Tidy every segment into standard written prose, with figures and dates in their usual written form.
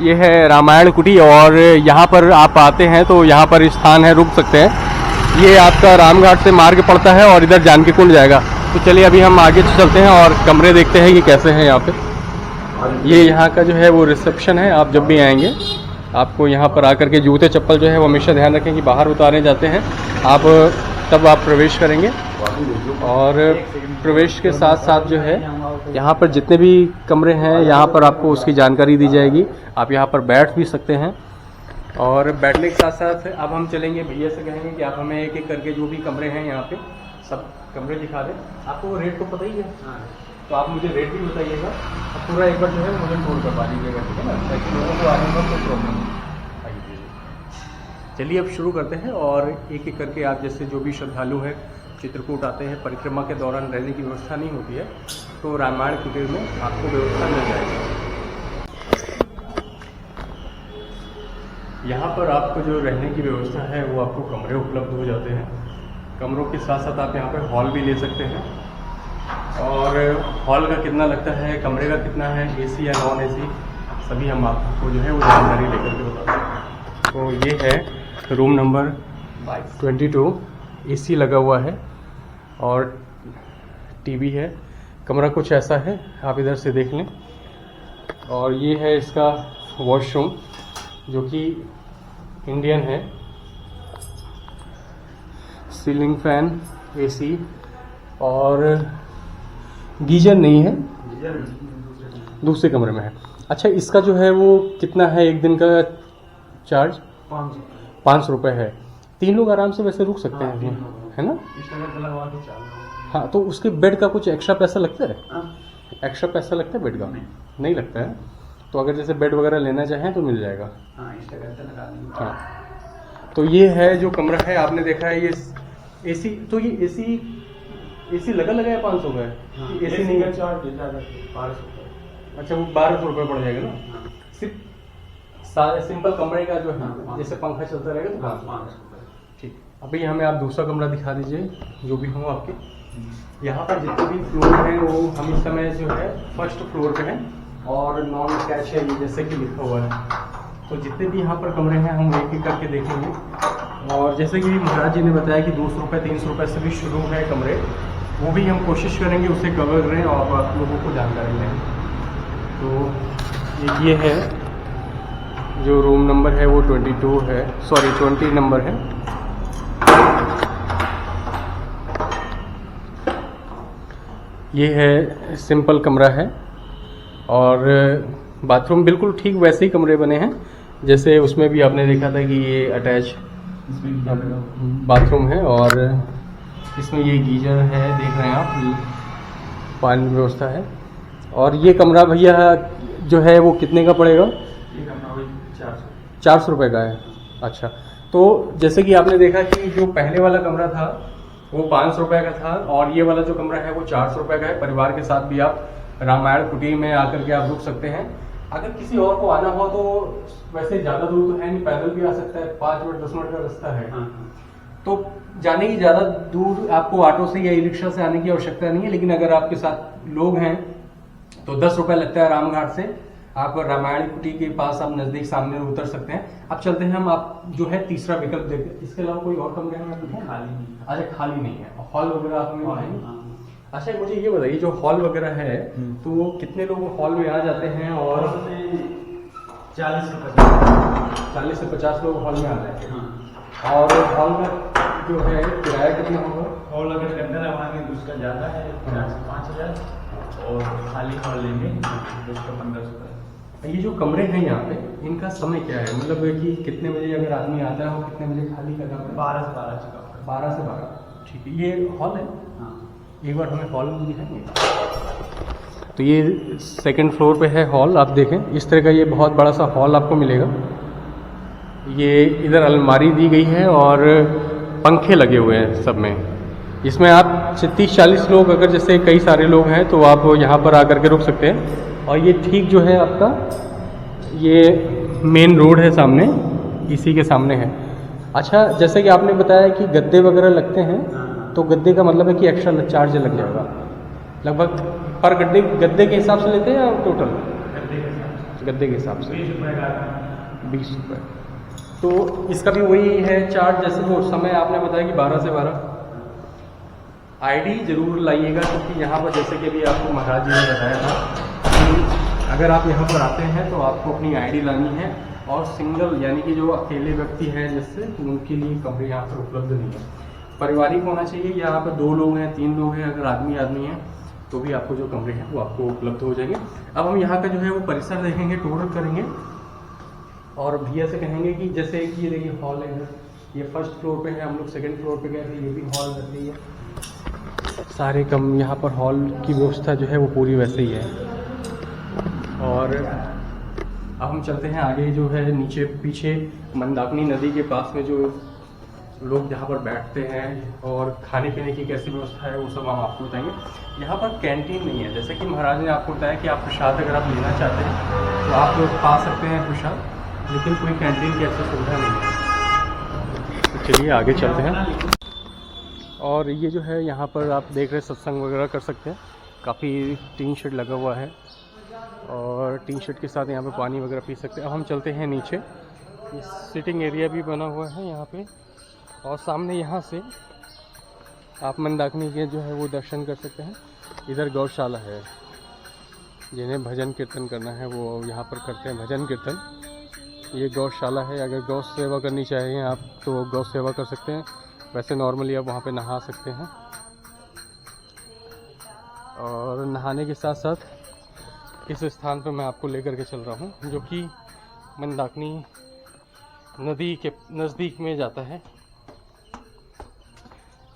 ये है रामायण कुटी और यहाँ पर आप आते हैं तो यहाँ पर स्थान है, रुक सकते हैं। ये आपका रामघाट से मार्ग पड़ता है और इधर जानकी कुंड जाएगा। तो चलिए अभी हम आगे चलते हैं और कमरे देखते हैं कि कैसे हैं यहाँ पे। ये यहाँ का जो है वो रिसेप्शन है। आप जब भी आएंगे आपको यहाँ पर आकर के जूते चप्पल जो है वो हमेशा ध्यान रखें कि बाहर उतारे जाते हैं आप, तब आप प्रवेश करेंगे। और प्रवेश के साथ साथ जो है यहाँ पर जितने भी कमरे हैं यहाँ पर आपको उसकी जानकारी दी जाएगी। आप यहाँ पर बैठ भी सकते हैं। और बैठने के साथ साथ अब हम चलेंगे, भैया से कहेंगे कि आप हमें एक एक करके जो भी कमरे हैं यहाँ पे सब कमरे दिखा दें। आपको रेट तो पता ही है, तो आप मुझे रेट भी बताइएगा। अब पूरा एक बार जो है मुझे टोल करवा दीजिएगा, ठीक है ना, ताकि लोगों को आने में कोई प्रॉब्लम नहीं। चलिए अब शुरू करते हैं और एक एक करके आप जैसे जो भी श्रद्धालु हैं चित्रकूट आते हैं, परिक्रमा के दौरान रहने की व्यवस्था नहीं होती है तो रामायण कुटीर में आपको व्यवस्था मिल जाएगी। यहाँ पर आपको जो रहने की व्यवस्था है वो आपको कमरे उपलब्ध हो जाते हैं। कमरों के साथ साथ आप यहाँ पर हॉल भी ले सकते हैं। और हॉल का कितना लगता है, कमरे का कितना है, एसी या नॉन एसी, सभी हम आपको जो है वो जानकारी लेकर के बताते हैं। तो ये है रूम नंबर 22, एसी लगा हुआ है और टीवी है। कमरा कुछ ऐसा है, आप इधर से देख लें। और ये है इसका वॉशरूम जो कि इंडियन है। सीलिंग फैन, एसी और गीजर नहीं है, दूसरे कमरे में है। अच्छा, इसका जो है वो कितना है एक दिन का चार्ज? 500 रुपये है। 3 लोग आराम से वैसे रुक सकते हैं इसमें, है ना? हाँ, तो उसके बेड का कुछ एक्स्ट्रा पैसा लगता है? एक्स्ट्रा पैसा लगता है बेड का? नहीं लगता है। तो अगर जैसे बेड वगैरह लेना चाहें तो मिल जाएगा। हाँ, तो ये है जो कमरा है, आपने देखा है ये एसी। तो ये एसी लगा है 500 का है। एसी नहीं है, 1200। अच्छा, वो 1200 रुपये पड़ जाएगा ना? सिर्फ सिंपल कमरे का जो है, जैसे पंखा चलता रहेगा तो 500। ठीक, अभी हमें आप दूसरा कमरा दिखा दीजिए जो भी हो आपके। यहाँ पर जितने भी फ्लोर हैं वो हम इस समय जो है फर्स्ट फ्लोर पे हैं और नॉन अटैच है ये, जैसे कि लिखा हुआ है। तो जितने भी यहाँ पर कमरे हैं हम एक एक करके देखेंगे। और जैसे कि महाराज जी ने बताया कि 200 रुपये 300 रुपये से भी शुरू है कमरे, वो भी हम कोशिश करेंगे उसे कवर करें और आप लोगों को जानकारी दें। तो ये है जो रूम नंबर है वो 22 है, सॉरी 20 नंबर है। ये है सिंपल कमरा है और बाथरूम बिल्कुल ठीक वैसे ही कमरे बने हैं जैसे उसमें भी आपने देखा था कि ये अटैच बाथरूम है। और इसमें ये गीजर है, देख रहे हैं आप, पानी व्यवस्था है। और ये कमरा भैया जो है वो कितने का पड़ेगा? ये कमरा 400 रुपये का है। अच्छा, तो जैसे कि आपने देखा कि जो पहले वाला कमरा था वो 500 रुपये का था और ये वाला जो कमरा है वो 400 रुपये का है। परिवार के साथ भी आप रामायण कुटीर में आकर के आप रुक सकते हैं। अगर किसी और को आना हो तो वैसे ज़्यादा दूर तो है नहीं, पैदल भी आ सकता है, 5 मिनट 10 मिनट का रास्ता है। तो जाने की ज़्यादा दूर आपको ऑटो से या ई रिक्शा से आने की आवश्यकता नहीं है। लेकिन अगर आपके साथ लोग हैं तो 10 रुपये लगता है रामघाट से। आप रामायण कुटी के पास आप नज़दीक सामने उतर सकते हैं। अब चलते हैं हम, आप जो है तीसरा विकल्प देखते हैं। इसके अलावा कोई और कमरे हैं? खाली नहीं। अच्छा, खाली नहीं है। हॉल वगैरह आप हमें बताएंगे? अच्छा, मुझे ये बताइए जो हॉल वगैरह है तो वो कितने लोग हॉल में आ जाते हैं? और 40 से 50 लोग हॉल में आ जाते हैं। और हॉल में जो है किराया कितना होगा? हॉल अगर अंदर लगाएंगे तो उसका ज़्यादा है, 4 से 5,000। और खाली हॉल लेंगे तो उसका 1500। ये जो कमरे हैं यहाँ पे, इनका समय क्या है? मतलब कि कितने बजे अगर आदमी आता है वो कितने बजे खाली करना पड़ेगा? 12 से 12 चुका। 12 से 12। ठीक है, ये हॉल है। हाँ, एक बार हमें हॉल में दिखाएंगे। तो ये सेकंड फ्लोर पे है हॉल। आप देखें इस तरह का ये बहुत बड़ा सा हॉल आपको मिलेगा। ये इधर अलमारी दी गई है और पंखे लगे हुए हैं सब में। इसमें आप 30-40 लोग, अगर जैसे कई सारे लोग हैं तो आप यहाँ पर आकर के रुक सकते हैं। और ये ठीक जो है आपका ये मेन रोड है सामने, इसी के सामने है। अच्छा, जैसे कि आपने बताया कि गद्दे वगैरह लगते हैं, तो गद्दे का मतलब है कि एक्स्ट्रा चार्ज लग जाएगा लगभग पर गद्दे के हिसाब से लेते हैं या टोटल? गद्दे के हिसाब से 20 रुपये का। 20 रुपये। तो इसका भी वही है चार्ज, जैसे वो समय आपने बताया कि 12 से 12। आईडी ज़रूर लाइएगा, क्योंकि यहाँ पर जैसे कि अभी आपको महाराज जी ने बताया था कि अगर आप यहाँ पर आते हैं तो आपको अपनी आईडी लानी है, और सिंगल यानी कि जो अकेले व्यक्ति हैं जिससे उनके लिए कमरे यहाँ पर उपलब्ध नहीं है। पारिवारिक होना चाहिए, यहाँ पर 2 लोग हैं 3 लोग हैं, अगर आदमी हैं तो भी आपको जो कमरे हैं वो आपको उपलब्ध हो जाएंगे। अब हम यहाँ का जो है वो परिसर देखेंगे, टूर करेंगे, और भैया से कहेंगे कि जैसे कि ये देखिए हॉल है, ये फर्स्ट फ्लोर पे है, हम लोग सेकंड फ्लोर पे गए थे, ये भी हॉल लग रही है। सारे कम यहाँ पर हॉल की व्यवस्था जो है वो पूरी वैसे ही है। और अब हम चलते हैं आगे, जो है नीचे पीछे मंदाकिनी नदी के पास में जो लोग जहाँ पर बैठते हैं और खाने पीने की कैसी व्यवस्था है वो सब हम आपको बताएंगे। यहाँ पर कैंटीन नहीं है, जैसे कि महाराज ने आपको बताया कि आप प्रसाद अगर आप लेना चाहते हैं तो आप पा सकते हैं प्रसाद, लेकिन कोई कैंटीन की ऐसी सुविधा नहीं है। तो चलिए आगे चलते हैं। और ये जो है यहाँ पर आप देख रहे हैं सत्संग वगैरह कर सकते हैं, काफ़ी टीन शेड लगा हुआ है, और टीन शेड के साथ यहाँ पे पानी वगैरह पी सकते हैं। अब हम चलते हैं नीचे, सिटिंग एरिया भी बना हुआ है यहाँ पे, और सामने यहाँ से आप मंदाकिनी के जो है वो दर्शन कर सकते हैं। इधर गौशाला है, जिन्हें भजन कीर्तन करना है वो यहाँ पर करते हैं भजन कीर्तन। ये गौशाला है, अगर गौ सेवा करनी चाहिए आप तो गौ सेवा कर सकते हैं, वैसे नॉर्मली आप वहाँ पे नहा सकते हैं। और नहाने के साथ साथ इस स्थान पर मैं आपको लेकर के चल रहा हूँ, जो कि मंदाकिनी नदी के नज़दीक में जाता है।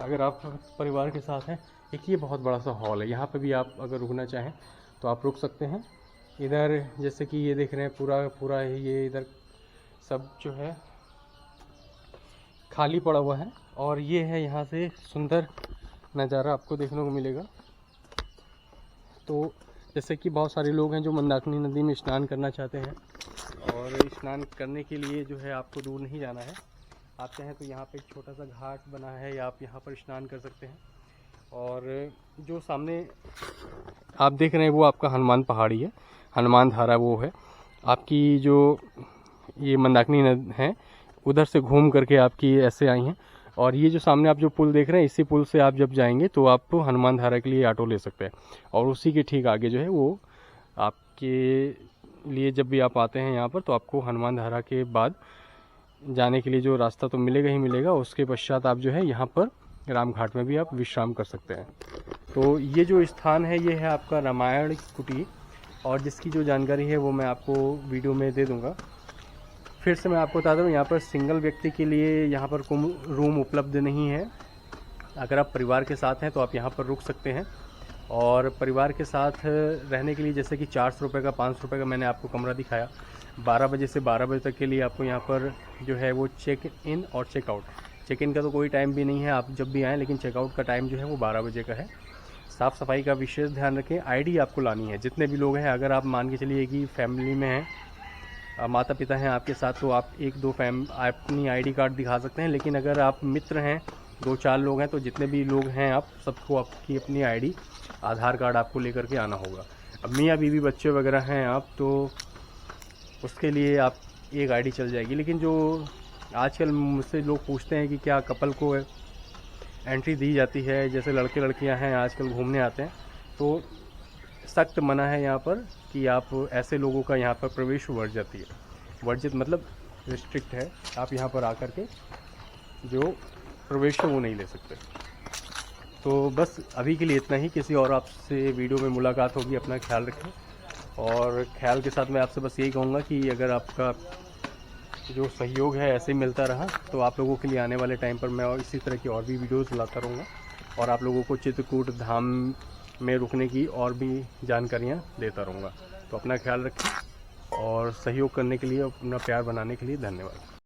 अगर आप परिवार के साथ हैं, एक ये बहुत बड़ा सा हॉल है, यहाँ पे भी आप अगर रुकना चाहें तो आप रुक सकते हैं। इधर जैसे कि ये देख रहे हैं पूरा ये इधर सब जो है खाली पड़ा हुआ है, और ये है यहाँ से सुंदर नज़ारा आपको देखने को मिलेगा। तो जैसे कि बहुत सारे लोग हैं जो मंदाकिनी नदी में स्नान करना चाहते हैं, और स्नान करने के लिए जो है आपको दूर नहीं जाना है, आप चाहें तो यहाँ पे एक छोटा सा घाट बना है, या आप यहाँ पर स्नान कर सकते हैं। और जो सामने आप देख रहे हैं वो आपका हनुमान पहाड़ी है, हनुमान धारा वो है आपकी, जो ये मंदाकिनी नदी है उधर से घूम करके आपकी ऐसे आई हैं। और ये जो सामने आप जो पुल देख रहे हैं, इसी पुल से आप जब जाएंगे तो आप हनुमान धारा के लिए ऑटो ले सकते हैं, और उसी के ठीक आगे जो है वो आपके लिए जब भी आप आते हैं यहाँ पर तो आपको हनुमान धारा के बाद जाने के लिए जो रास्ता तो मिलेगा ही मिलेगा। उसके पश्चात आप जो है यहाँ पर रामघाट में भी आप विश्राम कर सकते हैं। तो ये जो स्थान है ये है आपका रामायण कुटी, और जिसकी जो जानकारी है वो मैं आपको वीडियो में दे दूँगा। फिर से मैं आपको बता दूँ, यहाँ पर सिंगल व्यक्ति के लिए यहाँ पर रूम उपलब्ध नहीं है। अगर आप परिवार के साथ हैं तो आप यहाँ पर रुक सकते हैं, और परिवार के साथ रहने के लिए जैसे कि 400 रुपये का 500 रुपये का मैंने आपको कमरा दिखाया, 12 बजे से 12 बजे तक के लिए आपको यहाँ पर जो है वो चेक इन और चेकआउट। चेक इन का तो कोई टाइम भी नहीं है, आप जब भी आएँ, लेकिन चेकआउट का टाइम जो है वो 12 बजे का है। साफ़ सफाई का विशेष ध्यान रखें। आईडी आपको लानी है, जितने भी लोग हैं, अगर आप मान के चलिए कि फैमिली में हैं, माता पिता हैं आपके साथ, तो आप 1-2 अपनी आईडी कार्ड दिखा सकते हैं। लेकिन अगर आप मित्र हैं, 2-4 लोग हैं, तो जितने भी लोग हैं आप सबको आपकी अपनी आईडी आधार कार्ड आपको लेकर के आना होगा। अब मियाँ बीवी बच्चे वगैरह हैं आप, तो उसके लिए आप एक आईडी चल जाएगी। लेकिन जो आजकल मुझसे लोग पूछते हैं कि क्या कपल को एंट्री दी जाती है, जैसे लड़के लड़कियां हैं आजकल घूमने आते हैं, तो सख्त मना है यहाँ पर कि आप ऐसे लोगों का यहाँ पर प्रवेश वर्जित मतलब रिस्ट्रिक्ट है। आप यहाँ पर आकर के जो प्रवेश है वो नहीं ले सकते। तो बस अभी के लिए इतना ही, किसी और आपसे वीडियो में मुलाकात होगी। अपना ख्याल रखें, और ख्याल के साथ मैं आपसे बस यही कहूँगा कि अगर आपका जो सहयोग है ऐसे ही मिलता रहा तो आप लोगों के लिए आने वाले टाइम पर मैं इसी तरह की और भी वीडियोस लाता रहूँगा, और आप लोगों को चित्रकूट धाम में रुकने की और भी जानकारियाँ देता रहूँगा। तो अपना ख्याल रखें, और सहयोग करने के लिए, अपना प्यार बनाने के लिए धन्यवाद।